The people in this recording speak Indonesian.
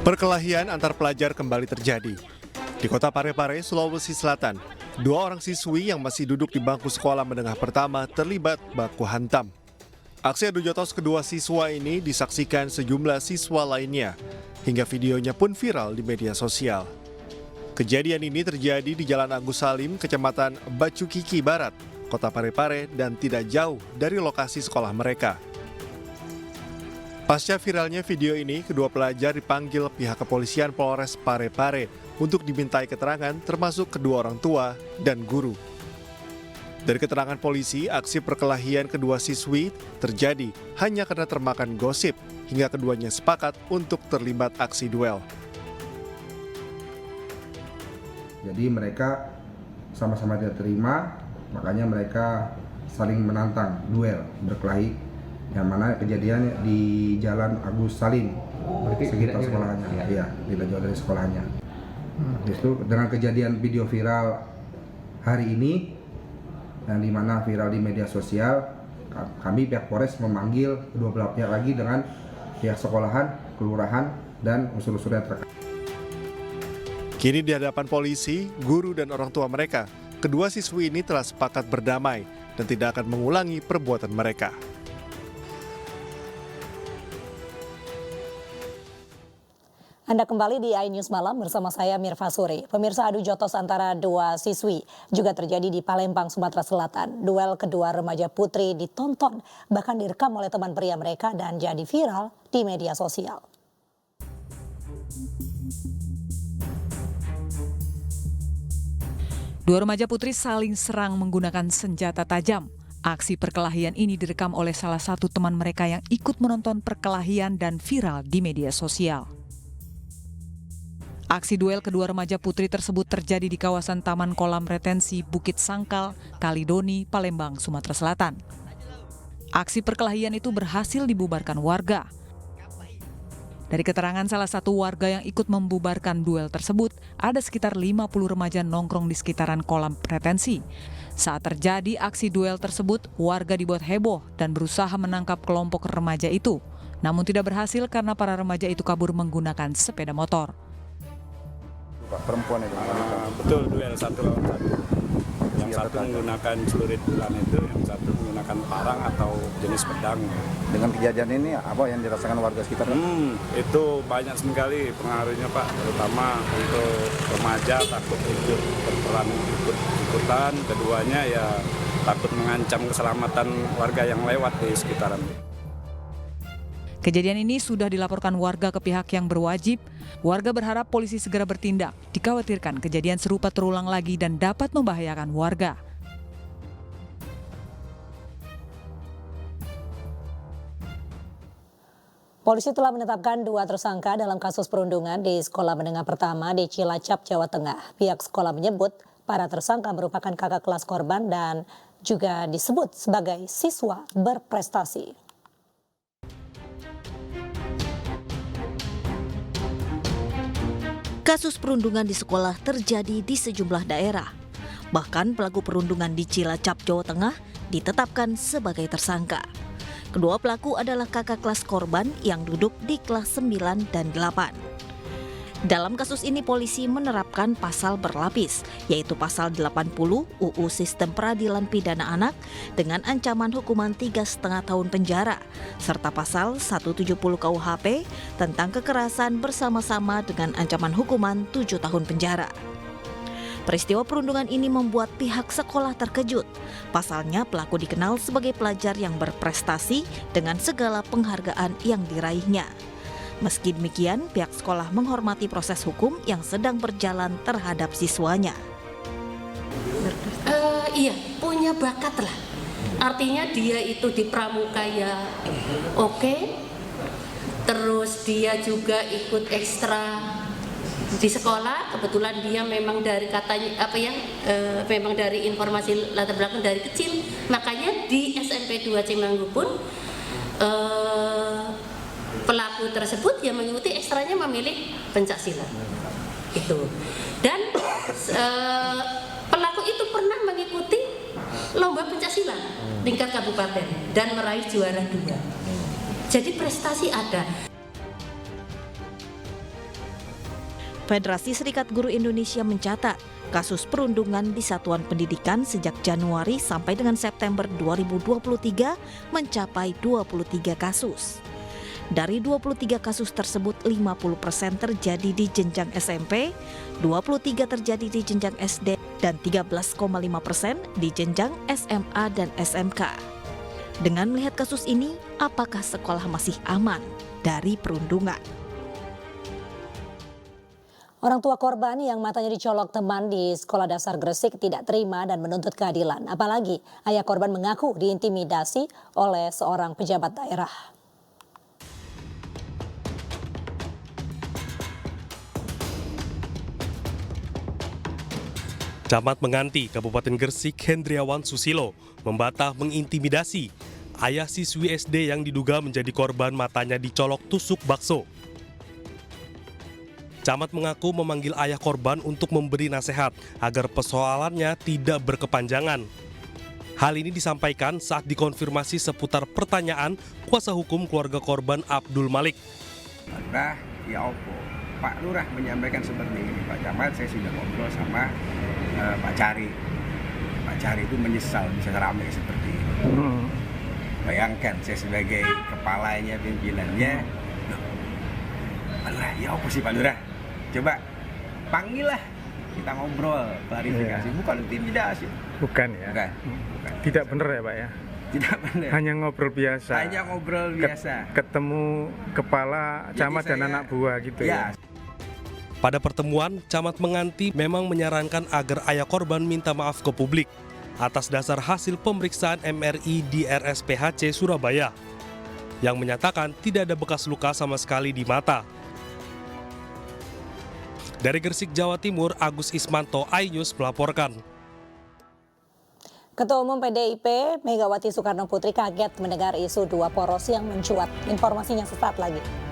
Perkelahian antar pelajar kembali terjadi. Di kota Parepare, Sulawesi Selatan, 2 orang siswi yang masih duduk di bangku sekolah menengah pertama terlibat baku hantam. Aksi adu jotos kedua siswa ini disaksikan sejumlah siswa lainnya, hingga videonya pun viral di media sosial. Kejadian ini terjadi di Jalan Agus Salim, Kecamatan Bacukiki Barat, Kota Parepare, dan tidak jauh dari lokasi sekolah mereka. Pasca viralnya video ini, kedua pelajar dipanggil pihak kepolisian Polres Parepare untuk dimintai keterangan termasuk kedua orang tua dan guru. Dari keterangan polisi, aksi perkelahian kedua siswi terjadi hanya karena termakan gosip hingga keduanya sepakat untuk terlibat aksi duel. Jadi mereka sama-sama tidak terima, makanya mereka saling menantang duel berkelahi. Yang mana kejadiannya di Jalan Agus Salim, sekitar sekolahnya, ya, tidak jauh dari sekolahnya. Justru dengan kejadian video viral hari ini, yang dimana viral di media sosial, kami pihak Polres memanggil kedua belah pihak lagi dengan pihak sekolahan, kelurahan, dan unsur-unsurnya terkait. Kini di hadapan polisi, guru dan orang tua mereka, kedua siswi ini telah sepakat berdamai dan tidak akan mengulangi perbuatan mereka. Anda kembali di iNews Malam bersama saya Mirva Suri. Pemirsa, adu jotos antara 2 siswi juga terjadi di Palembang, Sumatera Selatan. Duel kedua remaja putri ditonton, bahkan direkam oleh teman pria mereka dan jadi viral di media sosial. Dua remaja putri saling serang menggunakan senjata tajam. Aksi perkelahian ini direkam oleh salah satu teman mereka yang ikut menonton perkelahian dan viral di media sosial. Aksi duel kedua remaja putri tersebut terjadi di kawasan Taman Kolam Retensi Bukit Sangkal, Kalidoni, Palembang, Sumatera Selatan. Aksi perkelahian itu berhasil dibubarkan warga. Dari keterangan salah satu warga yang ikut membubarkan duel tersebut, ada sekitar 50 remaja nongkrong di sekitaran kolam retensi. Saat terjadi aksi duel tersebut, warga dibuat heboh dan berusaha menangkap kelompok remaja itu. Namun tidak berhasil karena para remaja itu kabur menggunakan sepeda motor. Perempuan itu betul, duel 1 lawan 1. Yang satu menggunakan celurit bulan itu, yang satu menggunakan parang atau jenis pedang. Dengan kejadian ini apa yang dirasakan warga sekitar? Itu banyak sekali pengaruhnya Pak, terutama untuk remaja takut ikut berperan ikutan, keduanya ya takut mengancam keselamatan warga yang lewat di sekitaran. Kejadian ini sudah dilaporkan warga ke pihak yang berwajib. Warga berharap polisi segera bertindak. Dikhawatirkan kejadian serupa terulang lagi dan dapat membahayakan warga. Polisi telah menetapkan 2 tersangka dalam kasus perundungan di sekolah menengah pertama di Cilacap, Jawa Tengah. Pihak sekolah menyebut para tersangka merupakan kakak kelas korban dan juga disebut sebagai siswa berprestasi. Kasus perundungan di sekolah terjadi di sejumlah daerah. Bahkan pelaku perundungan di Cilacap, Jawa Tengah ditetapkan sebagai tersangka. Kedua pelaku adalah kakak kelas korban yang duduk di kelas 9 dan 8. Dalam kasus ini polisi menerapkan pasal berlapis, yaitu pasal 80 UU Sistem Peradilan Pidana Anak dengan ancaman hukuman 3,5 tahun penjara, serta pasal 170 KUHP tentang kekerasan bersama-sama dengan ancaman hukuman 7 tahun penjara. Peristiwa perundungan ini membuat pihak sekolah terkejut. Pasalnya pelaku dikenal sebagai pelajar yang berprestasi dengan segala penghargaan yang diraihnya. Meski demikian, pihak sekolah menghormati proses hukum yang sedang berjalan terhadap siswanya. Iya, punya bakat lah. Artinya dia itu di pramuka ya oke. Terus dia juga ikut ekstra di sekolah. Kebetulan dia memang dari katanya memang dari informasi latar belakang dari kecil. Makanya di SMP 2 Cimanggu pun pelaku tersebut yang mengikuti ekstranya memilih pencaksilat itu, dan pelaku itu pernah mengikuti lomba pencaksilat tingkat kabupaten dan meraih juara 2. Jadi prestasi ada. Federasi Serikat Guru Indonesia mencatat kasus perundungan di satuan pendidikan sejak Januari sampai dengan September 2023 mencapai 23 kasus. Dari 23 kasus tersebut, 50% terjadi di jenjang SMP, 23 terjadi di jenjang SD, dan 13,5% di jenjang SMA dan SMK. Dengan melihat kasus ini, apakah sekolah masih aman dari perundungan? Orang tua korban yang matanya dicolok teman di sekolah dasar Gresik tidak terima dan menuntut keadilan. Apalagi ayah korban mengaku diintimidasi oleh seorang pejabat daerah. Camat Menganti, Kabupaten Gresik, Hendriawan Susilo, membantah mengintimidasi ayah siswi SD yang diduga menjadi korban matanya dicolok tusuk bakso. Camat mengaku memanggil ayah korban untuk memberi nasihat agar persoalannya tidak berkepanjangan. Hal ini disampaikan saat dikonfirmasi seputar pertanyaan kuasa hukum keluarga korban Abdul Malik. Nah, ya opo, Pak Lurah menyampaikan seperti ini, Pak Camat, saya sudah ngobrol sama Pak Cari. Pak Cari itu menyesal bisa ramai seperti ini. Bayangkan saya sebagai kepalanya, pimpinannya, Pak Lurah, ya opo sih Pak Lurah? Coba panggil lah, kita ngobrol, klarifikasi, bukan intimidasi. Bukan ya? Bukan. Tidak benar ya Pak ya? Tidak benar. Hanya ngobrol biasa? Hanya ngobrol biasa. Ketemu kepala camat dan anak buah gitu ya? Pada pertemuan, Camat Menganti memang menyarankan agar ayah korban minta maaf ke publik atas dasar hasil pemeriksaan MRI di RSPHC Surabaya yang menyatakan tidak ada bekas luka sama sekali di mata. Dari Gresik, Jawa Timur, Agus Ismanto, iNews melaporkan. Ketua Umum PDIP Megawati Soekarno Putri kaget mendengar isu dua poros yang mencuat. Informasinya sesaat lagi.